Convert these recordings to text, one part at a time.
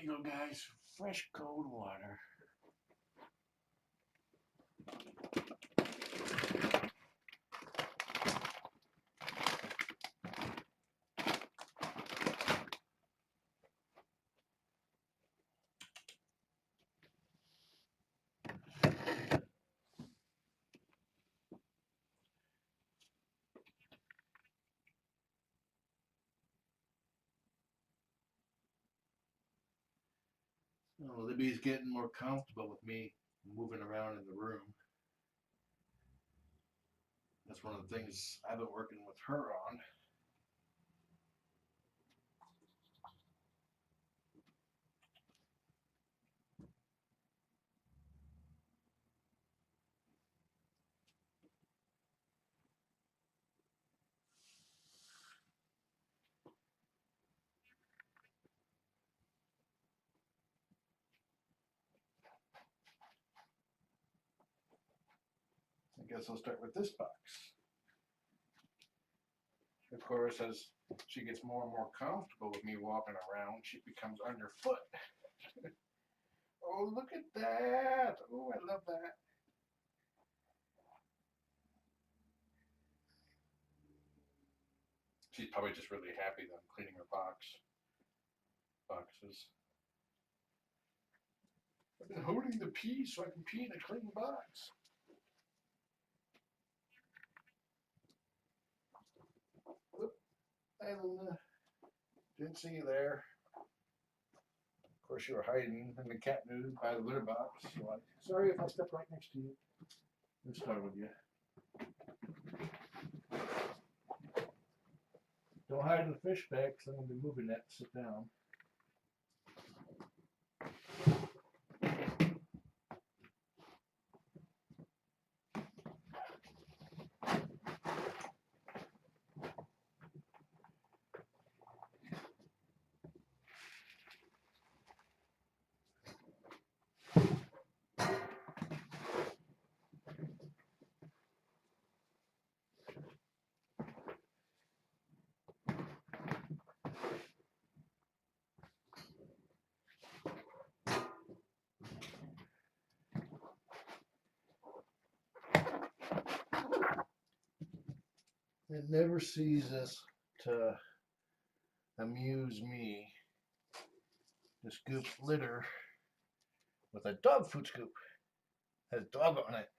you go, guys. Fresh cold water. Oh, Libby's getting more comfortable with me moving around in the room. That's one of the things I've been working with her on. I guess I'll start with this box. Of course, as she gets more and more comfortable with me walking around, she becomes underfoot. Oh, look at that. Oh, I love that. She's probably just really happy that I'm cleaning her boxes. I've been holding the pee so I can pee in a clean box. And didn't see you there. Of course, you were hiding in the cat news by the litter box. So sorry if I stepped right next to you. Let's start with you. Don't hide in the fish bag because I'm going to be moving that. Sit down. It never ceases to amuse me to scoop litter with a dog food scoop. It has dog on it.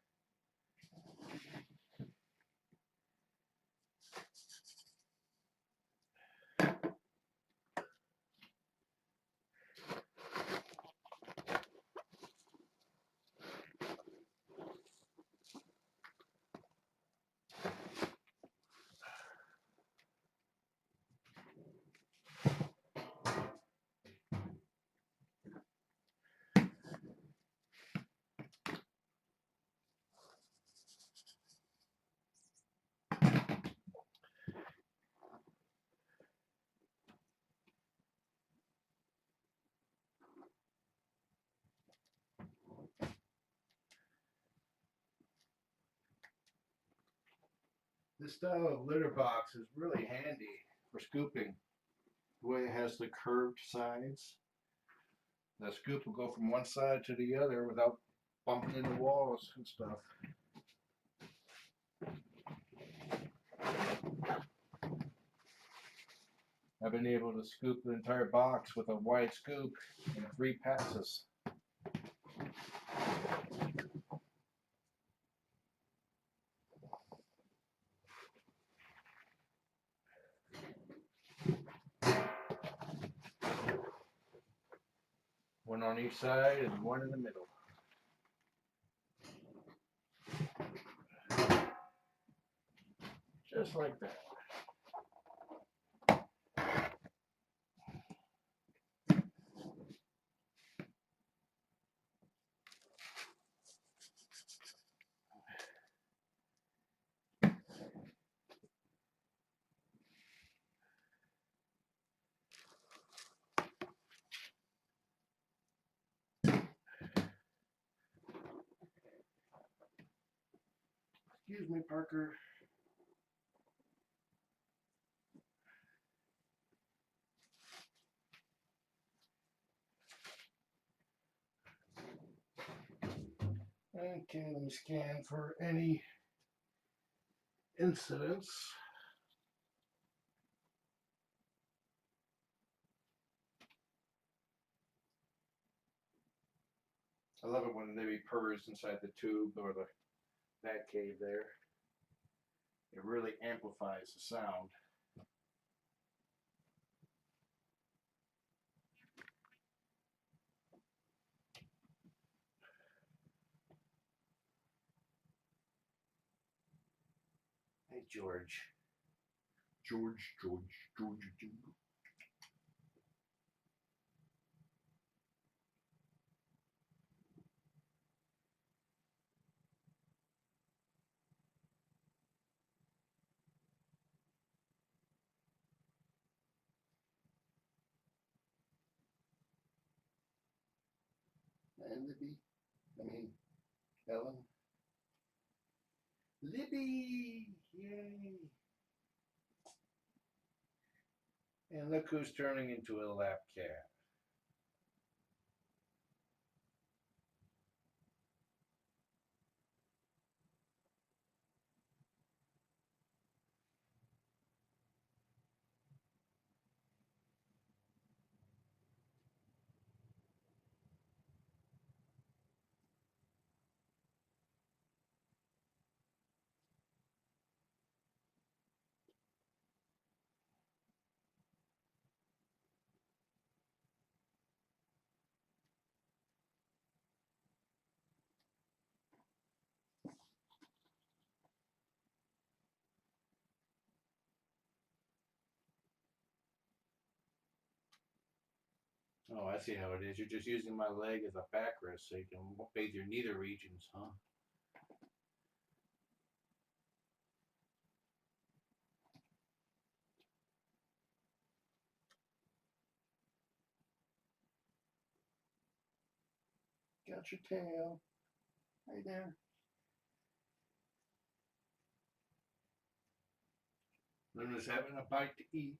This style of litter box is really handy for scooping. The way it has the curved sides. The scoop will go from one side to the other without bumping into walls and stuff. I've been able to scoop the entire box with a wide scoop in 3 passes. One on each side and one in the middle. Just like that. Excuse me, Parker. Okay, let me scan for any incidents. I love it when Libby purrs inside the tube or the bat cave there. It really amplifies the sound. Hey, George. George. And Libby. I mean, Ellen. Libby! Yay! And look who's turning into a lap cat. Oh, I see how it is. You're just using my leg as a backrest so you can bathe your nether regions, huh? Got your tail. Hey there. Luna's having a bite to eat.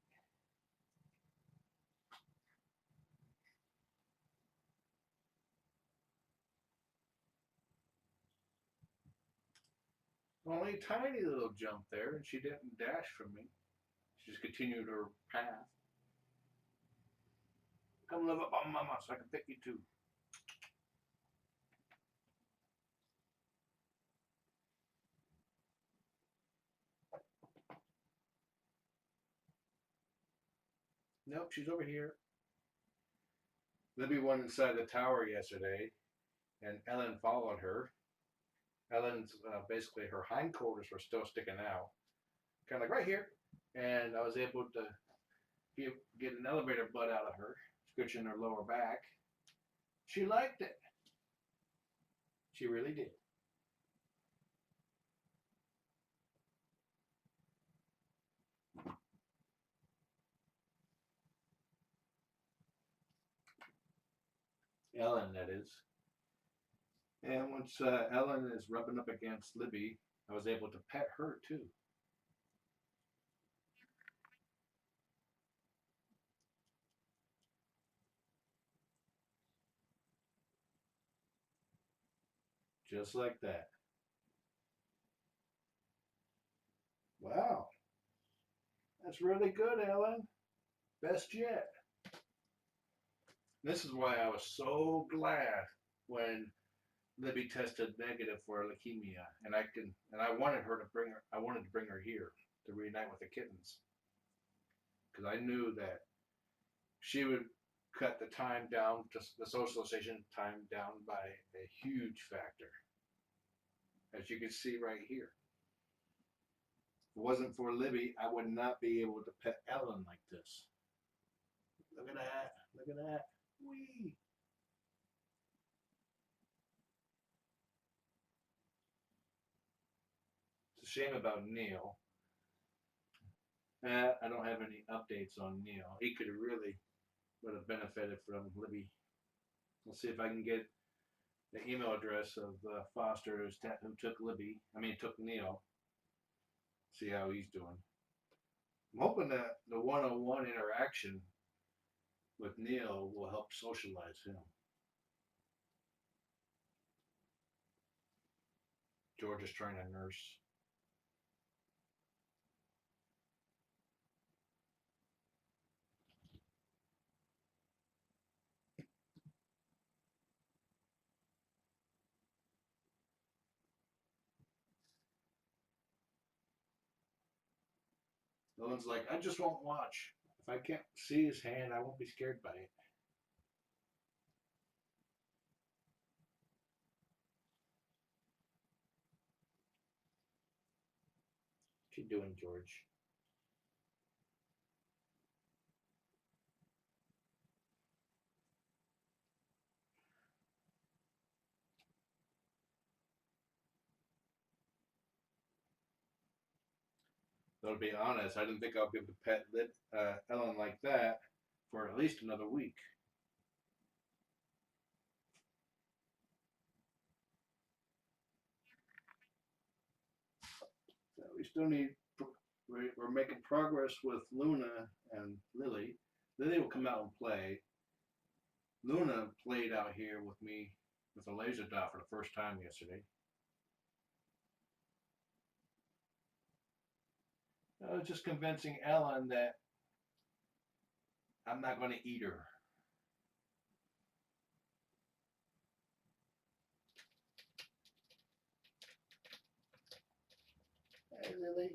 Only a tiny little jump there, and she didn't dash from me. She just continued her path. Come live up on Mama so I can pick you too. Nope, she's over here. Libby went inside the tower yesterday, and Ellen followed her. Ellen's basically her hindquarters were still sticking out, kind of like right here. And I was able to get an elevator butt out of her, scratching her lower back. She liked it. She really did. Ellen, that is. And once Ellen is rubbing up against Libby, I was able to pet her too. Just like that. Wow. That's really good, Ellen. Best yet. This is why I was so glad when Libby tested negative for leukemia, and I wanted her to bring her. I wanted to bring her here to reunite with the kittens because I knew that she would cut the time down, just the socialization time down by a huge factor, as you can see right here. If it wasn't for Libby, I would not be able to pet Ellen like this. Look at that! Look at that! Wee! It's a shame about Neil. I don't have any updates on Neil. He could really would have benefited from Libby. Let's see if I can get the email address of Foster who took Libby. I mean, took Neil. See how he's doing. I'm hoping that the one-on-one interaction with Neil will help socialize him. George is trying to nurse. Dylan's like, I just won't watch. If I can't see his hand, I won't be scared by it. What you doing, George? Though to be honest, I didn't think I'll give the pet Ellen like that for at least another week. So we still need. We're making progress with Luna and Lily. Lily will come out and play. Luna played out here with me with a laser dot for the first time yesterday. I was just convincing Ellen that I'm not going to eat her. Hey, Lily.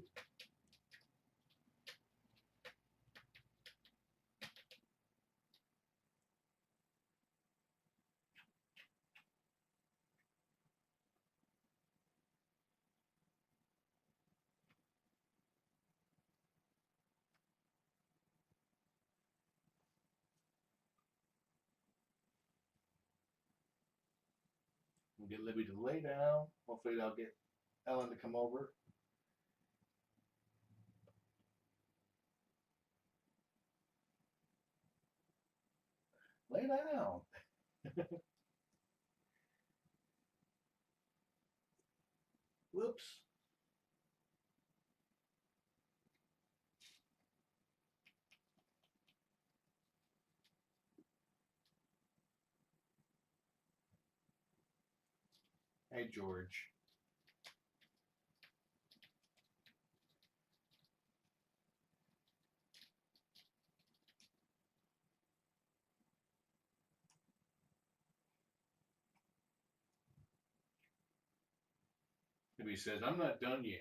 We'll get Libby to lay down. Hopefully I'll get Ellen to come over. Lay down. Whoops. Hey, George. Libby says, I'm not done yet.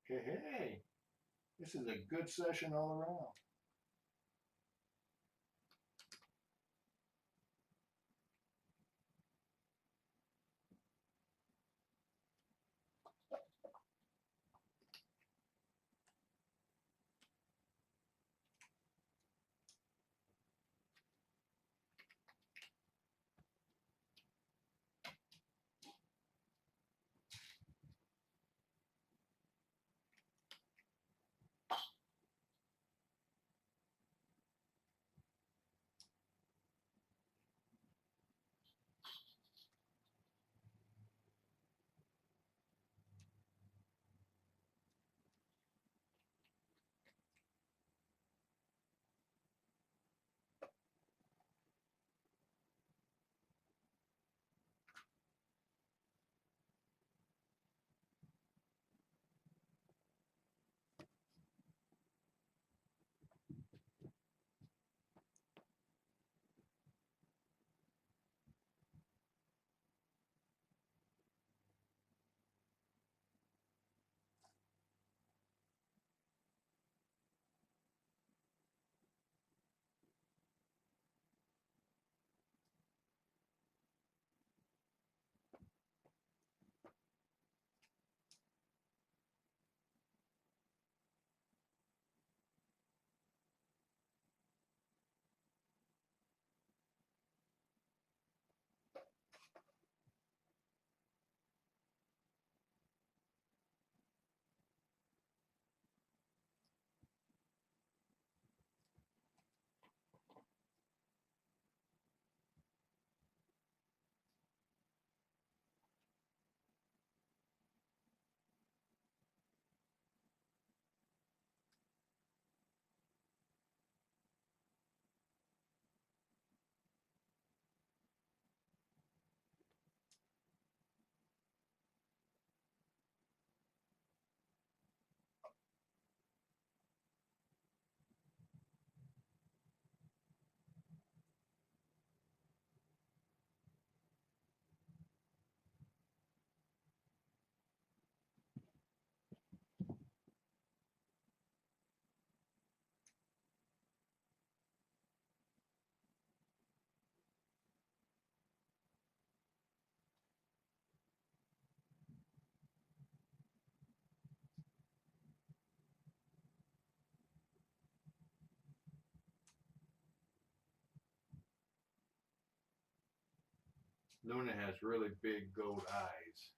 Hey, this is a good session all around. Luna has really big gold eyes.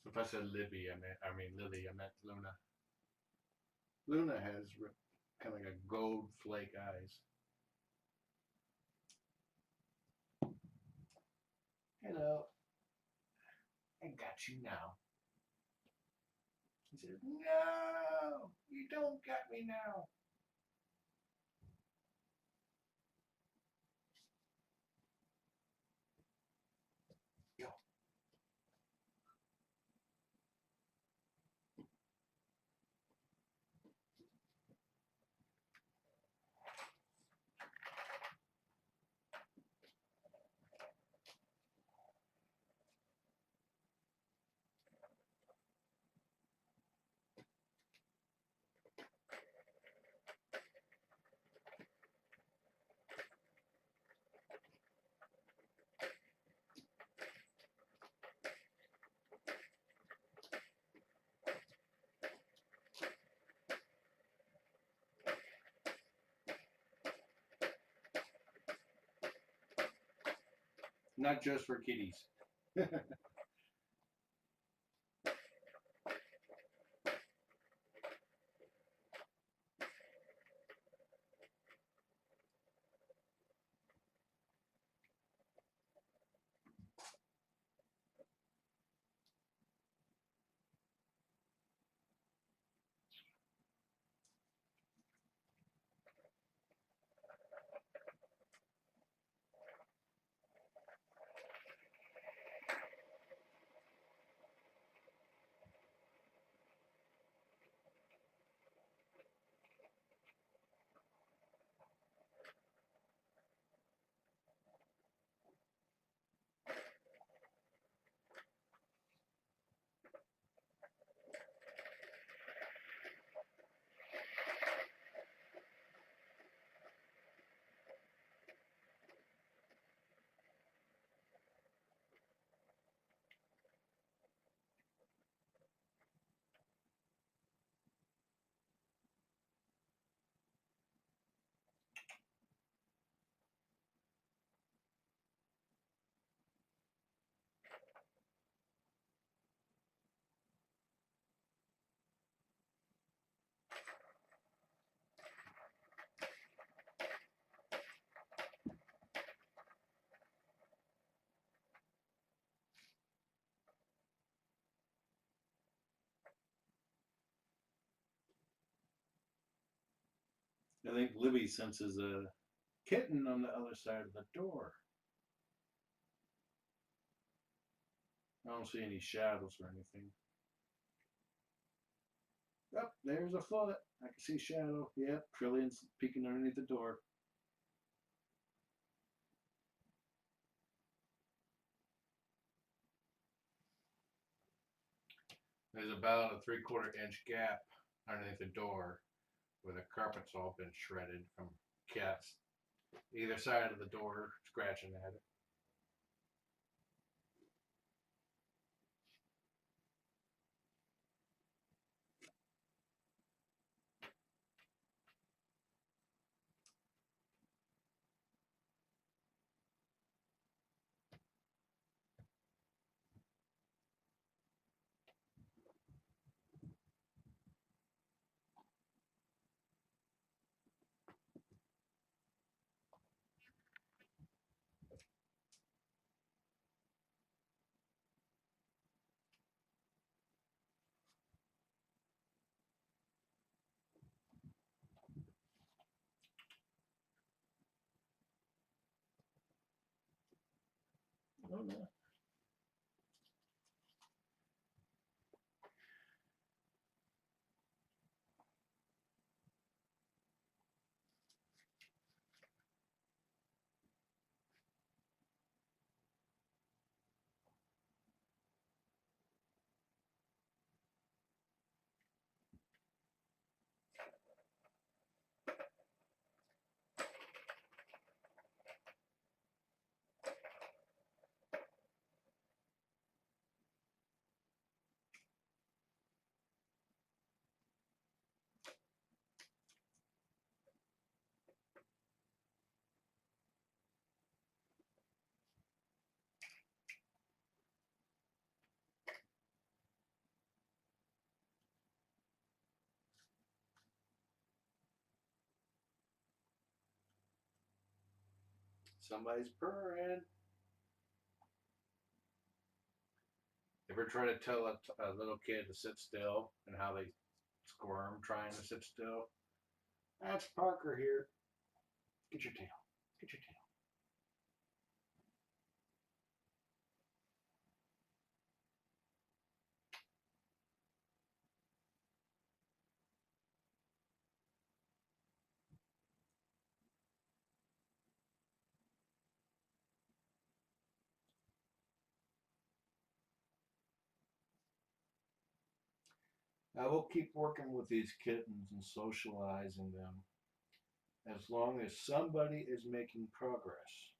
So if I said Libby, I mean Lily, I meant Luna. Luna has kind of like a gold flake eyes. Hello. I got you now. He says, no, you don't got me now. Yo. Not just for kitties. I think Libby senses a kitten on the other side of the door. I don't see any shadows or anything. Oh, there's a foot. I can see shadow. Yep, Trillian's peeking underneath the door. There's about a 3/4 inch gap underneath the door where the carpet's all been shredded from cats either side of the door scratching at it. Somebody's purring. Ever try to tell a little kid to sit still and how they squirm trying to sit still? That's Parker here. Get your tail. Get your tail. I will keep working with these kittens and socializing them as long as somebody is making progress.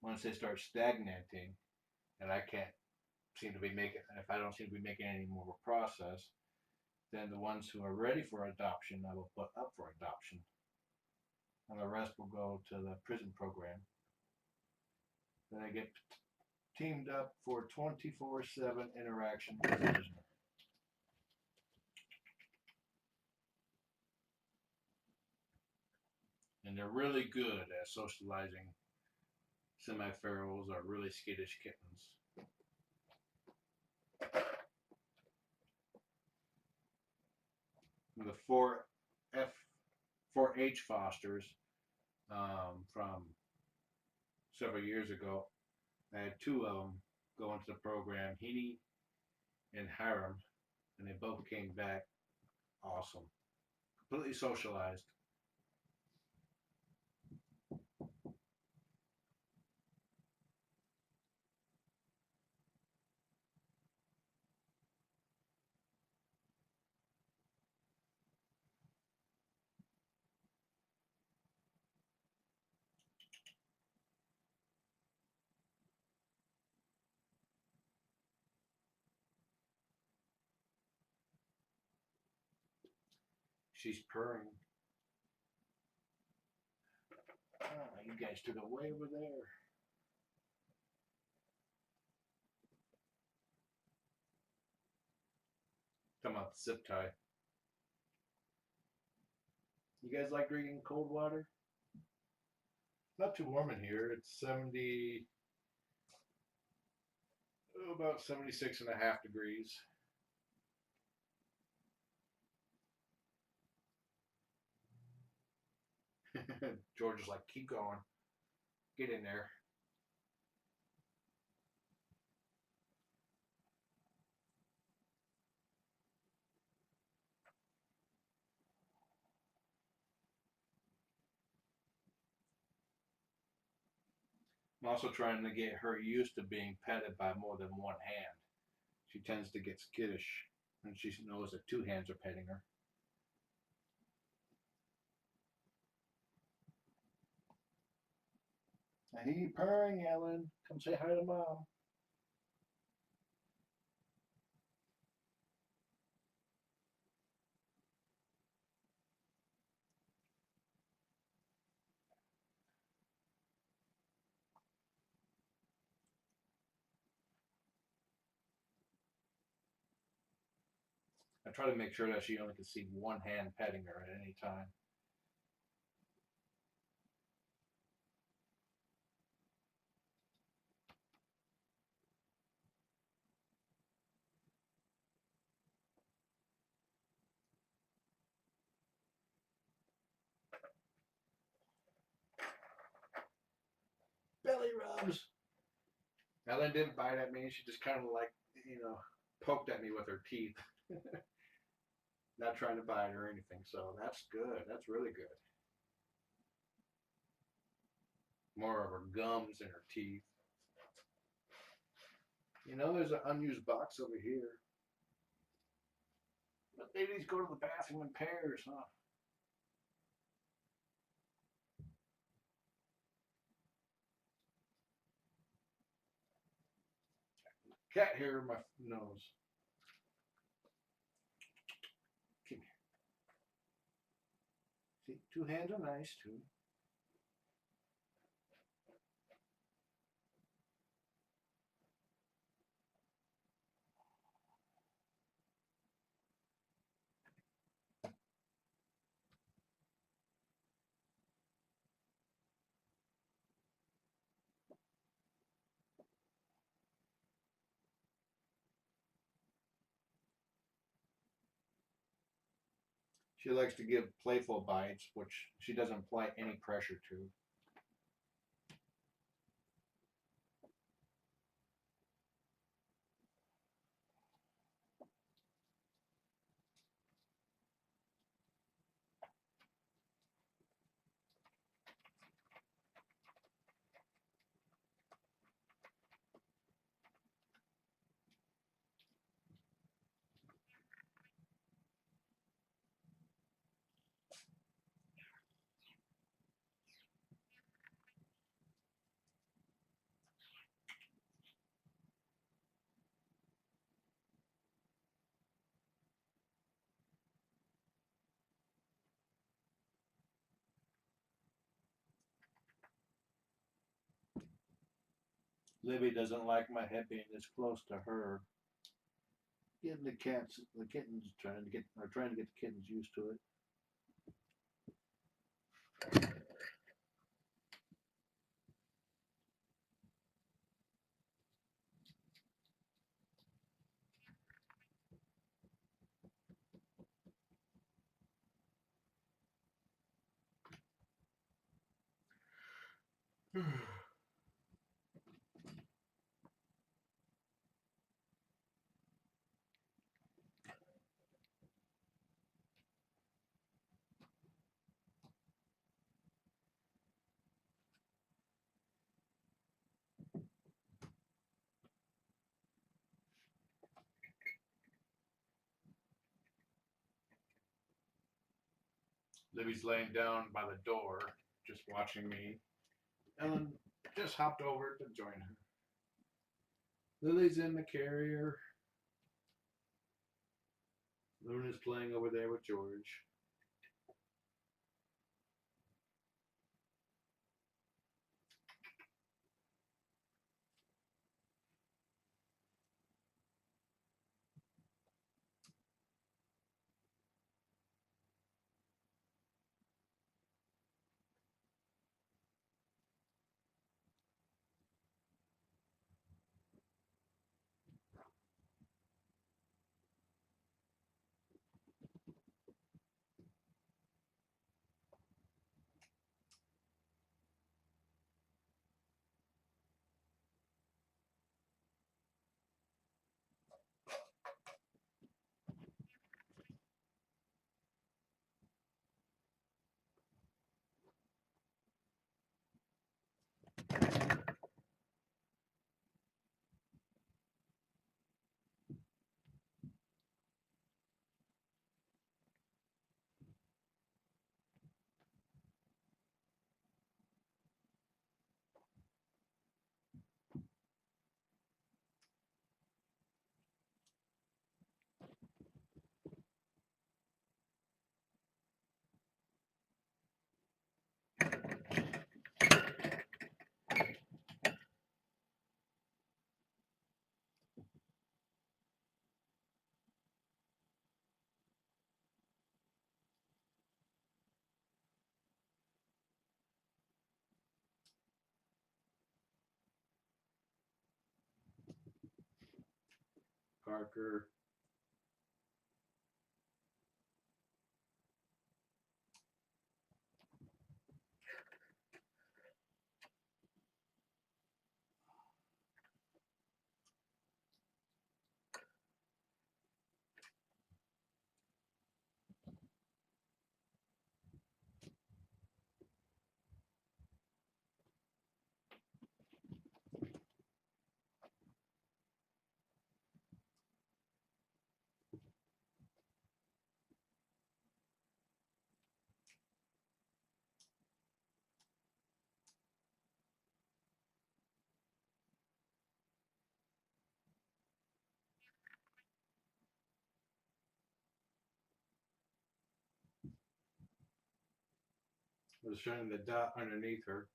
Once they start stagnating and I can't seem to be making, if I don't seem to be making any more process, then the ones who are ready for adoption, I will put up for adoption. And the rest will go to the prison program. Then I get teamed up for 24/7 interaction with the prisoner. And they're really good at socializing semi-ferals or really skittish kittens. The 4H fosters from several years ago, I had two of them go into the program, Heaney and Hiram, and they both came back awesome, completely socialized. She's purring. Oh, you guys took it way over there. Talking about the zip tie. You guys like drinking cold water? Not too warm in here. It's 70, about 76.5 degrees. George is like, keep going. Get in there. I'm also trying to get her used to being petted by more than one hand. She tends to get skittish when she knows that two hands are petting her. I hear you purring, Ellen. Come say hi to Mom. I try to make sure that she only can see one hand petting her at any time. Belly rubs. Ellen didn't bite at me. She just kind of like, poked at me with her teeth. Not trying to bite or anything. So that's good. That's really good. More of her gums and her teeth. There's an unused box over here. But they need to go to the bathroom in pairs, huh? Cat hair in my nose. Come here. See, two hands are nice too. She likes to give playful bites, which she doesn't apply any pressure to. Libby doesn't like my head being this close to her. Getting the kittens, trying to get the kittens used to it. Libby's laying down by the door, just watching me. Ellen just hopped over to join her. Lily's in the carrier. Luna's playing over there with George. Parker. Was showing the dot underneath her.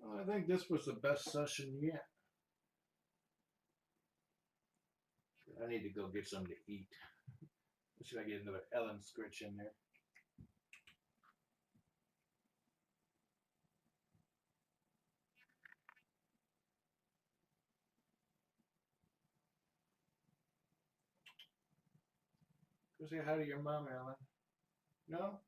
Well, I think this was the best session yet. I need to go get something to eat. Let's see if I get another Ellen skritch in there. Go say hi to your mom, Ellen. No?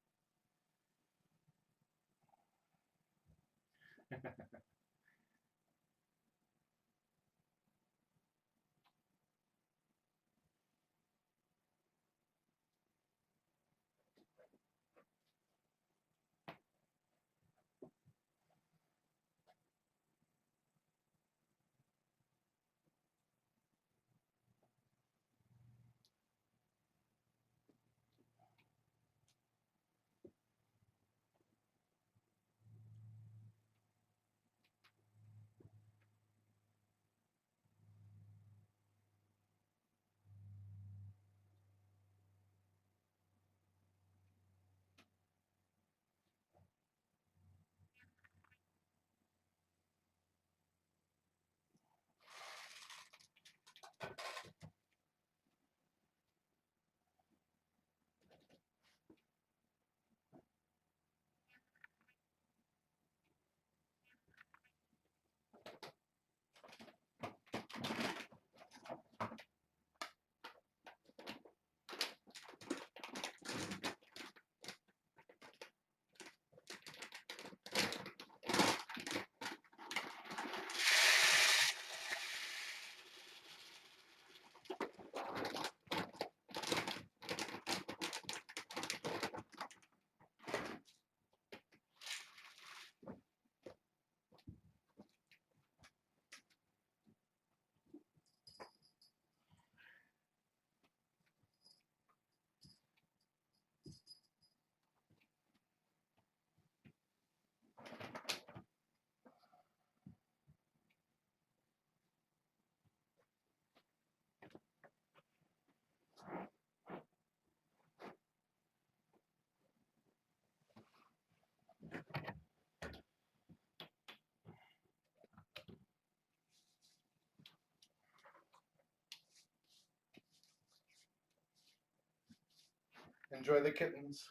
Enjoy the kittens.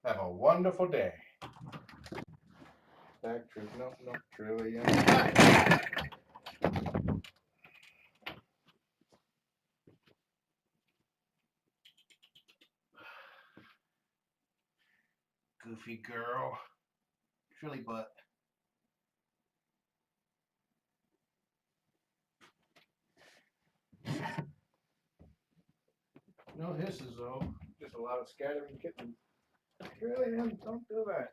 Have a wonderful day. Back to no Trillian. Goofy girl. Trilly butt. No hisses though. Just a lot of scattering kittens. Trillian, don't do that.